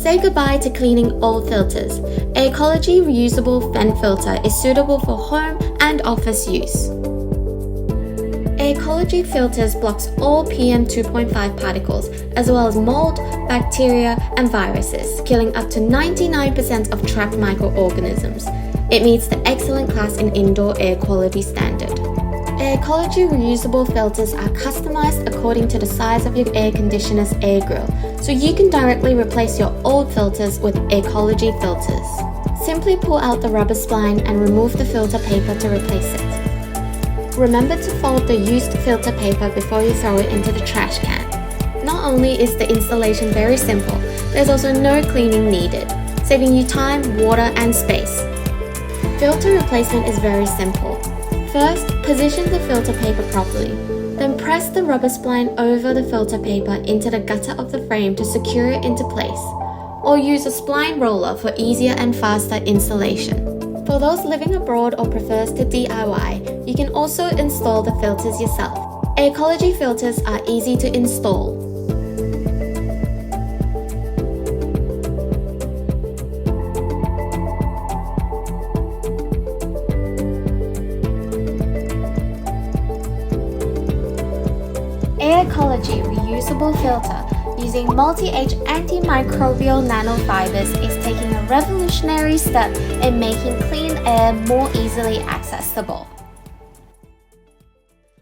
Say goodbye to cleaning old filters. Aircology Reusable Fen Filter is suitable for home and office use. Aircology filters blocks all PM 2.5 particles, as well as mold, bacteria, and viruses, killing up to 99% of trapped microorganisms. It meets the excellent class in indoor air quality standard. Aircology Reusable filters are customized according to the size of your air conditioner's air grill, so you can directly replace your old filters with Aircology filters. Simply pull out the rubber spline and remove the filter paper to replace it. Remember to fold the used filter paper before you throw it into the trash can. Not only is the installation very simple, there's also no cleaning needed, saving you time, water, and space. Filter replacement is very simple. First, position the filter paper properly. Then press the rubber spline over the filter paper into the gutter of the frame to secure it into place, or use a spline roller for easier and faster installation. For those living abroad or prefers to DIY, you can also install the filters yourself. Aircology filters are easy to install. Aircology Reusable Filter using multi-age antimicrobial nanofibers is taking a revolutionary step in making clean air more easily accessible.